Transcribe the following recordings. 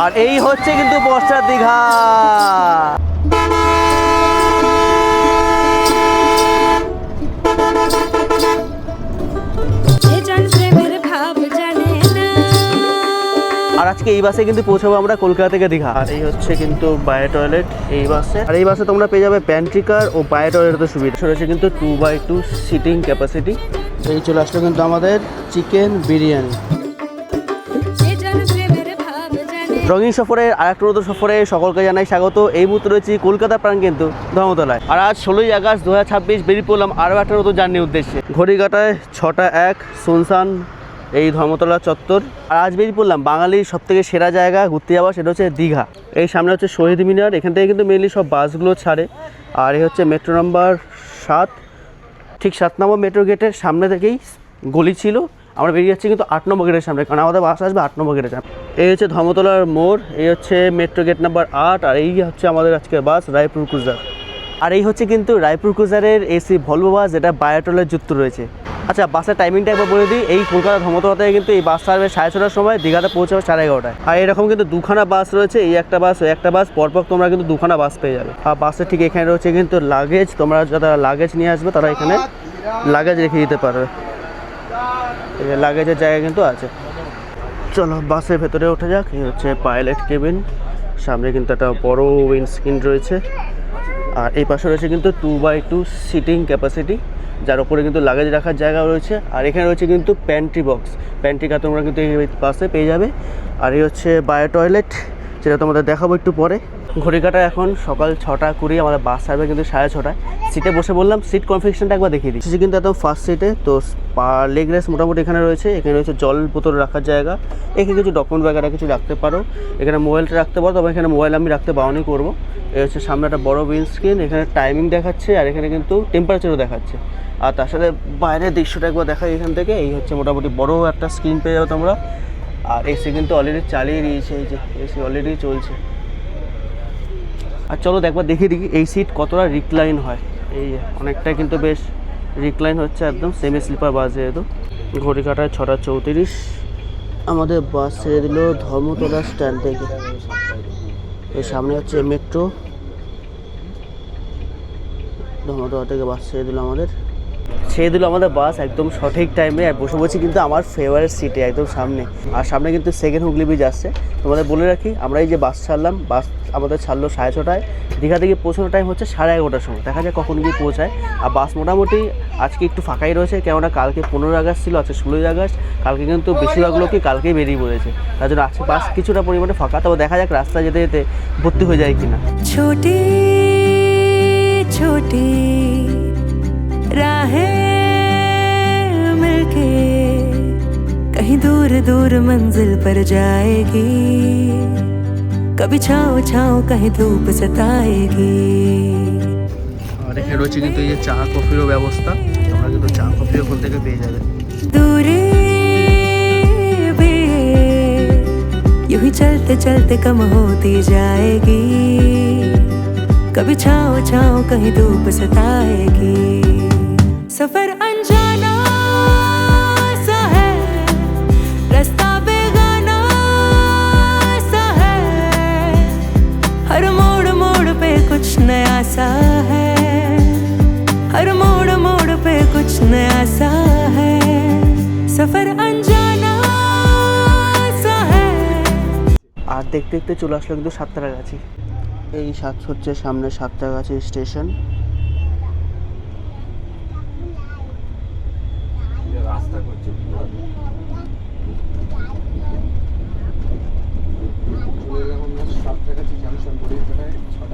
আর এই হচ্ছে কিন্তু বর্ষার দীঘা। আর আজকে এই বাসে কিন্তু পৌঁছাবো আমরা কলকাতা থেকে দীঘা। আর এই হচ্ছে কিন্তু বায়ো টয়লেট এই বাসে। আর এই বাসে তোমরা পেয়ে যাবে প্যান্ট্রি কার ও বায়ো টয়লেটের সুবিধা রয়েছে কিন্তু 2x2 সিটিং ক্যাপাসিটি। এই চলে আসলো কিন্তু আমাদের চিকেন বিরিয়ানি। রঙিন সফরের আরেকটা নতুন সফরে সকলকে জানাই স্বাগত। এই মুহূর্তে রয়েছি কলকাতা প্রাণ কিন্তু ধর্মতলায়। আর আজ 16ই আগস্ট 2026 বেরিয়ে পড়লাম আরও একটা নতুন জার্নির উদ্দেশ্যে। ঘড়ি কাটায় 6টা 1 শুনশান এই ধর্মতলা চত্বর। আর আজ বেরিয়ে পড়লাম বাঙালির সবথেকে সেরা জায়গা ঘুরতে যাওয়া, সেটা হচ্ছে দীঘা। এই সামনে হচ্ছে শহীদ মিনার, এখান থেকে কিন্তু মেনলি সব বাসগুলো ছাড়ে। আর এই হচ্ছে মেট্রো নাম্বার 7, ঠিক 7 নম্বর মেট্রো গেটের সামনে থেকেই গলি ছিল। আমরা বেরিয়ে যাচ্ছি কিন্তু 8 নম্বর গেটের সামনে, কারণ আমাদের বাস আসবে 8 নম্বর গেটের সামনে। এই হচ্ছে ধর্মতলার মোড়, এই হচ্ছে মেট্রো গেট নাম্বার 8, আর এই হচ্ছে আমাদের আজকের বাস রায়পুর ক্রুজার। আর এই হচ্ছে কিন্তু রায়পুর ক্রুজারের এসি ভলভো বাস, যেটা বায়োটলে যুক্ত রয়েছে। আচ্ছা, বাসের টাইমিংটা একবার বলে দিই। এই কলকাতা ধর্মতলা থেকে কিন্তু এই বাস ছাড়বে 6:30টার সময়, দীঘাতে পৌঁছাবে 11:30টায়। আর এরকম কিন্তু দুখানা বাস রয়েছে, এই একটা বাস ওই একটা বাস, পরপর তোমরা কিন্তু দুখানা বাস পেয়ে যাবে। আর বাসের ঠিক এখানে রয়েছে কিন্তু লাগেজ, তোমরা যারা লাগেজ নিয়ে আসবে তারা এখানে লাগেজ রেখে দিতে পারবে। এই যে লাগেজের জায়গা কিন্তু আছে। চলো বাসের ভেতরে ওঠা যাক। এই হচ্ছে পাইলট কেবিন, সামনে কিন্তু একটা বড় উইন্ডস্ক্রিন রয়েছে। আর এই পাশে রয়েছে কিন্তু 2x2 সিটিং ক্যাপাসিটি, যার উপরে কিন্তু লাগেজ রাখার জায়গা রয়েছে। আর এখানে রয়েছে কিন্তু প্যান্ট্রি বক্স, প্যান্ট্রি কার তোমরা কিন্তু এই বাসে পেয়ে যাবে। আর এই হচ্ছে বায়ো টয়লেট, যেটা তোমাদের দেখাবো একটু পরে। ঘড়ি কাটা এখন সকাল 6:20, আমাদের বাস ছাড়বে কিন্তু 6:30টায়। সিটে বসে বললাম, সিট কনফিগারেশনটা একবার দেখিয়ে দিচ্ছি। কিন্তু একদম ফার্স্ট সিটে তো লেগ রেস্ট মোটামুটি এখানে রয়েছে। এখানে রয়েছে জল বোতল রাখার জায়গা, এখানে কিছু ডকুমেন্ট বাগেরা কিছু রাখতে পারো। এখানে মোবাইলটা রাখতে পারো, তবে এখানে মোবাইল আমি রাখতে বারণই করবো। এই হচ্ছে সামনে একটা বড় উইন্ডস্ক্রিন, এখানে টাইমিং দেখাচ্ছে, আর এখানে কিন্তু টেম্পারেচারও দেখাচ্ছে। আর তার সাথে বাইরের দৃশ্যটা একবার দেখাই এখান থেকে। এই হচ্ছে মোটামুটি বড় একটা স্ক্রিন পেয়ে যাবে তোমরা। আর এসি কিন্তু অলরেডি চালিয়ে দিয়েছে, এই যে এসি অলরেডি চলছে। আর চলো একবার দেখিয়ে দিই এই সিট কতটা রিক্লাইন হয়। এই অনেকটাই কিন্তু বেশ রিক্লাইন হচ্ছে, একদম সেমি স্লিপার বাস যেহেতু। ঘড়ি কাটায় 6:34, আমাদের বাস ছেড়ে দিল ধর্মতলা স্ট্যান্ড থেকে। এর সামনে হচ্ছে মেট্রো, ধর্মতলা থেকে বাস ছেড়ে দিল আমাদের বাস একদম সঠিক টাইমে। আর বসে বসে কিন্তু আমার ফেভারিট সিটে একদম সামনে। আর সামনে কিন্তু সেকেন্ড হুগলি ব্রিজ আসছে। তোমাদের বলে রাখি, আমরা এই যে বাস ছাড়লাম, বাস আমাদের ছাড়লো 6:30টায়। দীঘা থেকে পৌঁছানোর টাইম হচ্ছে 11:30টার সময়। দেখা যায় কখন গিয়ে পৌঁছায়। আর বাস মোটামুটি আজকে একটু ফাঁকাই রয়েছে, কেননা কালকে 15 আগস্ট ছিল, আজকে 16 আগস্ট। কালকে কিন্তু বেশিরভাগ লোকই কালকেই বেরিয়ে পড়েছে, তার জন্য আজকে বাস কিছুটা পরিমাণে ফাঁকা। তবে দেখা যাক রাস্তায় যেতে যেতে ভর্তি হয়ে যায় কিনা। ছোটি ছোটি राहें मिलके कहीं दूर दूर मंजिल पर जाएगी, कभी छाँव छाँव कहीं धूप सताएगी। আর এখানে রয়েছে কিন্তু এই যে চা কফিরও ব্যবস্থা, তোমরা কিন্তু চা কফি ওখান থেকে পেয়ে যাবে। दूरी भी यूं ही चलते चलते कम होती जाएगी, कभी छाँव छाँव कहीं धूप सताएगी। सफर अनजाना सा है, रास्ता बेगाना सा है, हर मोड़ मोड़ पे कुछ नया सा है, हर मोड़ मोड़ पे कुछ नया सा है, सफर अनजाना सा है। আর দেখতে দেখতে চলে আসলো কিন্তু সাতটাগাছি। এই হচ্ছে সামনে সাতটাগাছি স্টেশন।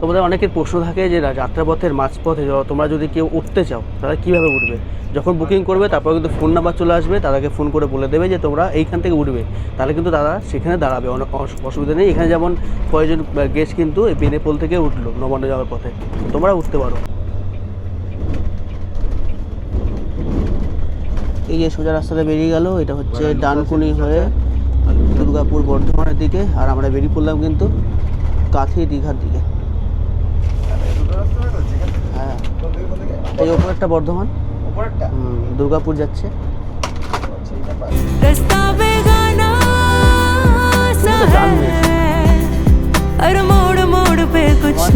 তোমাদের অনেকের প্রশ্ন থাকে যে যাত্রাপথের মাঝপথে তোমরা যদি কেউ উঠতে চাও তাহলে কীভাবে উঠবে। যখন বুকিং করবে তারপর কিন্তু ফোন নাম্বার চলে আসবে, তাদেরকে ফোন করে বলে দেবে যে তোমরা এইখান থেকে উঠবে, তাহলে কিন্তু তারা সেখানে দাঁড়াবে, অনেক অসুবিধা নেই। এখানে যেমন কয়েকজন গেস্ট কিন্তু এই বেনেপোল থেকে উঠলো নবান্ন যাওয়ার পথে, তোমরা উঠতে পারো। এই যে সোজা রাস্তাটা বেরিয়ে গেল, এটা হচ্ছে ডানকুনি হয়ে দুর্গাপুর বর্ধমানের দিকে। আর আমরা বেরিয়ে পড়লাম কিন্তু কাথি দীঘার দিকে। হ্যাঁ, এই ওপরেরটা বর্ধমান, দুর্গাপুর যাচ্ছে। रास्ता बेगाना सा है,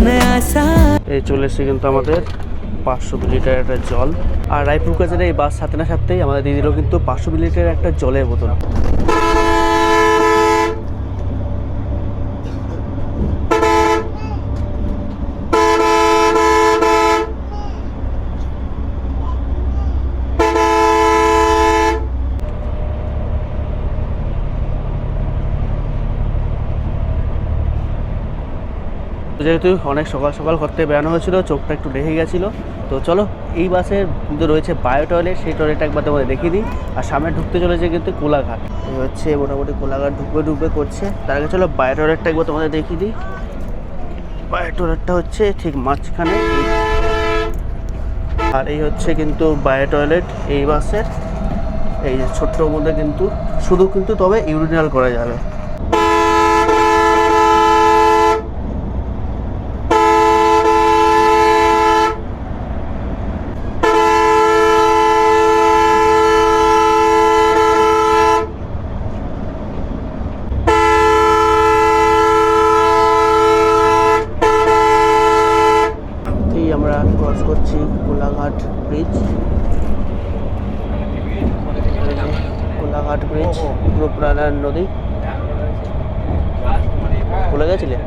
नया सा এই চলে এসেছে কিন্তু আমাদের 500 মিলিলিটার একটা জল। আর রায়পুর কাছারে এই বাস সাথে না সাথেই আমাদের দিয়ে দিল কিন্তু 500 মিলিলিটার একটা জলের বোতল। যেহেতু অনেক সকাল সকাল করতে বেরানো হয়েছিল, চোখটা একটু লেগে গেছিলো, তো চলো এই বাসের কিন্তু রয়েছে বায়ো টয়লেট, সেই টয়লেটটা একবার তোমাদের দেখিয়ে দিই। আর সামনে ঢুকতে চলেছে কিন্তু কোলাঘাট, এই হচ্ছে মোটামুটি কোলাঘাট ঢুকবে করছে। তার আগে চলো বায়ো টয়লেটটা একবার তোমাদের দেখিয়ে দিই। বায়ো টয়লেটটা হচ্ছে ঠিক মাঝখানে, আর এই হচ্ছে কিন্তু বায়ো টয়লেট এই বাসের। এই যে ছোট্টর মধ্যে কিন্তু শুধু কিন্তু তবে ইউরিনাল করা যাবে। আমরা ক্রস করছি কোলাঘাট ব্রিজ। কোলাঘাট ব্রিজ রূপনারায়ণ নদী। ভুলে গেছিলে?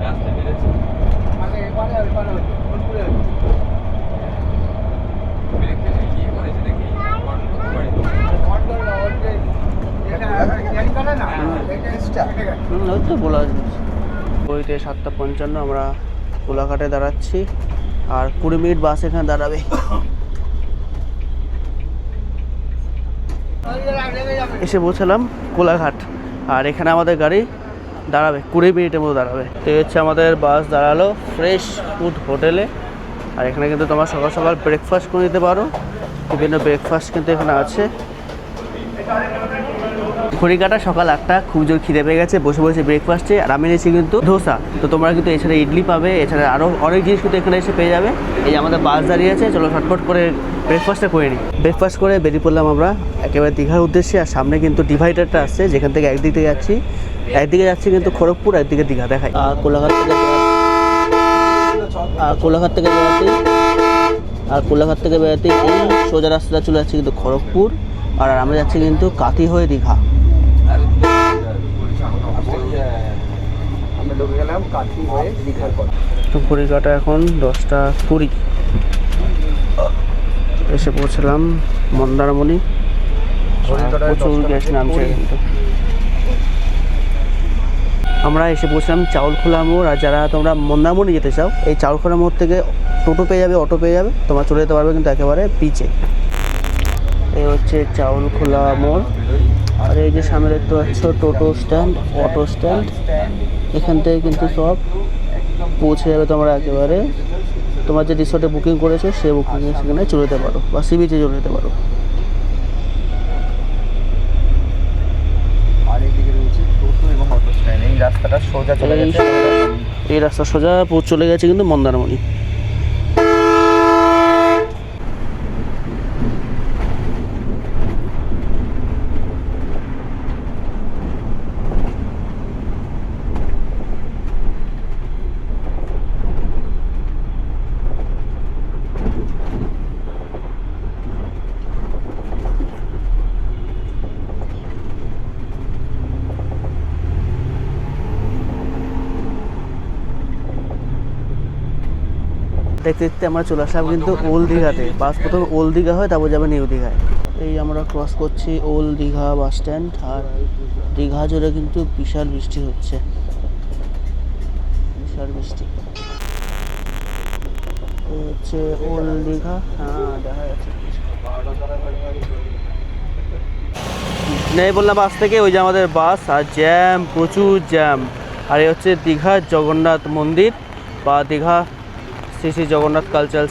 ওই তো বলা বইতে 7:55 আমরা কোলাঘাটে দাঁড়াচ্ছি, আর 20 মিনিট বাস এখানে দাঁড়াবে। এসে পৌঁছালাম কোলাঘাট, আর এখানে আমাদের গাড়ি দাঁড়াবে 20 মিনিটের মতো দাঁড়াবে। তো হচ্ছে আমাদের বাস দাঁড়ালো ফ্রেশ ফুড হোটেলে। আর এখানে কিন্তু তোমার সকাল সকাল ব্রেকফাস্ট করে নিতে পারো, বিভিন্ন ব্রেকফাস্ট কিন্তু এখানে আছে। ঘড়িকাটা সকাল 8টা, খুব জোর খিদে পেয়ে গেছে, বসে বসে ব্রেকফাস্টে। আর আমি নিয়েছি কিন্তু ধোসা, তো তোমরা কিন্তু এছাড়া ইডলি পাবে, এছাড়া আরও অনেক জিনিস কিন্তু এখানে এসে পেয়ে যাবে। এই যে আমাদের বাস দাঁড়িয়ে আছে, চলো ঝটপট করে ব্রেকফাস্টটা করে নিই। ব্রেকফাস্ট করে বেরিয়ে পড়লাম আমরা একেবারে দীঘার উদ্দেশ্যে। আর সামনে কিন্তু ডিভাইডারটা আসছে, যেখান থেকে একদিকে যাচ্ছি কিন্তু খড়গপুর, একদিকে দীঘা দেখাই। আর কোলাঘাট থেকে বেড়াতে এই সোজা রাস্তাটা চলে যাচ্ছে কিন্তু খড়গপুর, আর আমরা যাচ্ছি কিন্তু কাতি হয়ে দীঘা। তো ঘড়িকাটা এখন 10:20, এসে পৌঁছলাম মন্দারমণি। প্রচুর গ্যাস নামছে কিন্তু। আমরা এসে পৌঁছলাম চাউলখোলা মোড়। আর যারা তোমরা মন্দারমণি যেতে চাও, এই চাউলখোলা মোড় থেকে টোটো পেয়ে যাবে, অটো পেয়ে যাবে, তোমরা চলে যেতে পারবে কিন্তু একেবারে পিচে। এই হচ্ছে চাউলখোলা মোড়। আর এই যে সামনে দেখতে পাচ্ছ টোটো স্ট্যান্ড, অটো স্ট্যান্ড, এখান থেকে কিন্তু সব পৌঁছে যাবে তোমরা একেবারে তোমার যে রিসোর্টে বুকিং করেছো সে বুকিং সেখানে চলে যেতে পারো, বা সি বিচে চলে যেতে পারো। এই রাস্তা সোজা চলে গেছে কিন্তু মন্দারমণি। দেখতে দেখতে আমরা চলে আসলাম কিন্তু ওল্ড দীঘাতে। বাস প্রথমে ওল্ড দীঘা হয়, তারপর যাবে নিউ দীঘায়। এই আমরা ক্রস করছি ওল্ড দীঘা বাস স্ট্যান্ড। আর দীঘা জুড়ে কিন্তু বিশাল বৃষ্টি হচ্ছে, বিশাল বৃষ্টি। হচ্ছে ওল্ড দীঘা, হ্যাঁ দেখা যাচ্ছে। নেই বললাম বাস থেকে, ওই যে আমাদের বাস, আর জ্যাম, প্রচুর জ্যাম। আর এই হচ্ছে দীঘার জগন্নাথ মন্দির বা দীঘা শ্রী জগন্নাথ কালচারাল।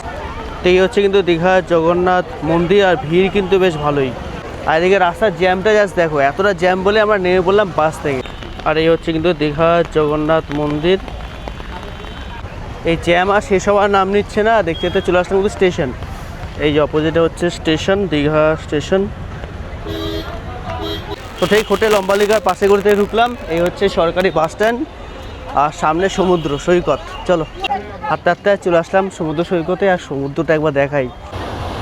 তো এই হচ্ছে কিন্তু দীঘার জগন্নাথ মন্দির, আর ভিড় কিন্তু বেশ ভালোই। আর এদিকে রাস্তার জ্যামটা জাস্ট দেখো, এতটা জ্যাম বলে আমরা নেমে পড়লাম বাস থেকে। আর এই হচ্ছে কিন্তু দীঘার জগন্নাথ মন্দির। এই জ্যাম আর শেষ হওয়ার নাম নিচ্ছে না, দেখতে দেখতে চলে আসলাম কিন্তু স্টেশন। এই যে অপোজিটে হচ্ছে স্টেশন, দীঘা স্টেশন। তো ঠিক হোটেল অম্বালিকার পাশে করে ঢুকলাম। এই হচ্ছে সরকারি বাস স্ট্যান্ড, আর সামনে সমুদ্র সৈকত। চলো। হাঁটতে হাঁটতে চলে আসলাম সমুদ্র সৈকতে, আর সমুদ্রটা একবার দেখাই।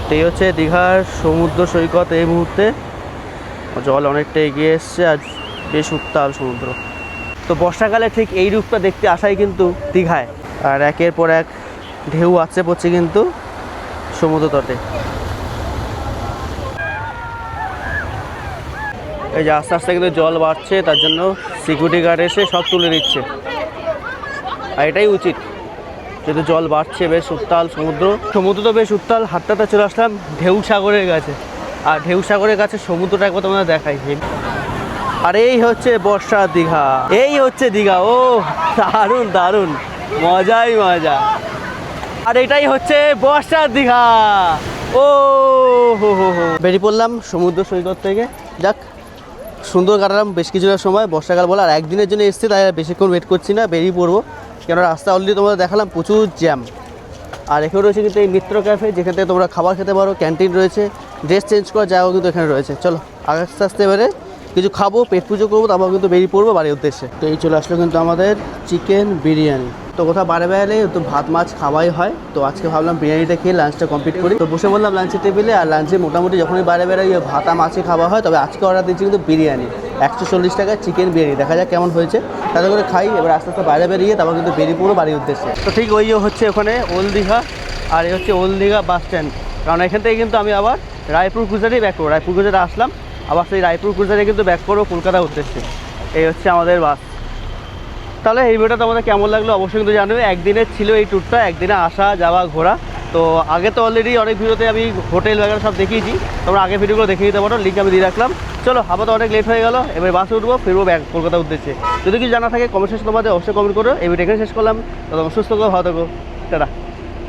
তো এই হচ্ছে দীঘার সমুদ্র সৈকত। এই মুহূর্তে জল অনেকটা এগিয়ে এসছে আর বেশ উত্তাল সমুদ্র। তো বর্ষাকালে ঠিক এই রূপটা দেখতে আসাই কিন্তু দীঘায়। আর একের পর এক ঢেউ আসছে পড়ছে কিন্তু সমুদ্র তটে। এই যে আস্তে আস্তে কিন্তু জল বাড়ছে, তার জন্য সিকিউরিটি গার্ড এসে সব তুলে দিচ্ছে। আর এটাই উচিত, যেহেতু জল বাড়ছে, বেশ উত্তাল সমুদ্র। সমুদ্র তো বেশ উত্তাল। হাঁটতে হাঁটতে চলে আসলাম ঢেউ সাগরের কাছে। আর ঢেউ সাগরের কাছে সমুদ্রটা একবার তোমাদের দেখাই। আর এই হচ্ছে বর্ষার দীঘা, এই হচ্ছে দীঘা। ও দারুণ দারুণ, মজাই মজা। আর এটাই হচ্ছে বর্ষার দীঘা। ও হো বেরিয়ে পড়লাম সমুদ্র সৈকত থেকে। যাক, সুন্দর কাটালাম বেশ কিছুটা সময়, বর্ষাকাল বলে। আর একদিনের জন্য এসছি, তাই বেশিক্ষণ ওয়েট করছি না, বেরিয়ে পড়বো। কেন রাস্তা অলরেডি তোমাদের দেখালাম প্রচুর জ্যাম। আর এখানে রয়েছে কিন্তু এই মিত্র ক্যাফে, যেখান থেকে তোমরা খাবার খেতে পারো, ক্যান্টিন রয়েছে, ড্রেস চেঞ্জ করার জায়গাও কিন্তু এখানে রয়েছে। চলো আস্তে আস্তে এবারে কিছু খাবো, পেট পুজো করবো, তারপর কিন্তু বেরিয়ে পড়বো বাড়ির উদ্দেশ্যে। তো এই চলে আসলো কিন্তু আমাদের চিকেন বিরিয়ানি। তো কোথাও বাইরে বেড়ালে তো ভাত মাছ খাওয়াই হয়, তো আজকে ভাবলাম বিরিয়ানিটা খেয়ে লাঞ্চটা কমপ্লিট করি। তো বসে বললাম লাঞ্চের টেবিলে। আর লাঞ্চে মোটামুটি যখনই বাইরে বেড়াই ভাত আর মাছই খাওয়া হয়, তবে আজকে অর্ডার দিচ্ছি কিন্তু বিরিয়ানি। 140 টাকা চিকেন বিরিয়ানি। দেখা যাক কেমন হয়েছে, তাতে করে খাই। এবার আস্তে আস্তে বাইরে বেরিয়ে তারপর কিন্তু বেরিয়ে পড়বো বাড়ির উদ্দেশ্যে। তো ঠিক ওই হচ্ছে ওখানে ওল্ড দীঘা, আর এই হচ্ছে ওল্ড দীঘা বাস স্ট্যান্ড। কারণ এখান থেকে কিন্তু আমি আবার রায়পুর ক্রুজারেই ব্যাক করবো। রায়পুর ক্রুজারে আসলাম, আবার সেই রায়পুর ক্রুজারে কিন্তু ব্যাক করবো কলকাতার উদ্দেশ্যে। এই হচ্ছে আমাদের বাস। তাহলে এই ভিডিওটা তোমাদের কেমন লাগলো অবশ্যই কিন্তু জানবে। একদিনের ছিল এই ট্যুরটা, একদিনে আসা যাওয়া ঘোরা। তো আগে তো অলরেডি অনেক ভিডিওতে আমি হোটেল বাগেরা সব দেখিয়েছি, তোমরা আগের ভিডিওগুলো দেখে নিতে পারো, লিঙ্ক আমি দিয়ে রাখলাম। চলো আপাতত অনেক লেট হয়ে গেল, এবার বাসে উঠবো, ফিরবো ব্যাক কলকাতার উদ্দেশ্যে। যদি কিছু জানা থাকে কমেন্ট সেকশনে তোমাদের অবশ্যই কমেন্ট করো। এই ভিডিও এখানে শেষ করলাম। তো সুস্থ করো, ভালো থাকো, টাটা।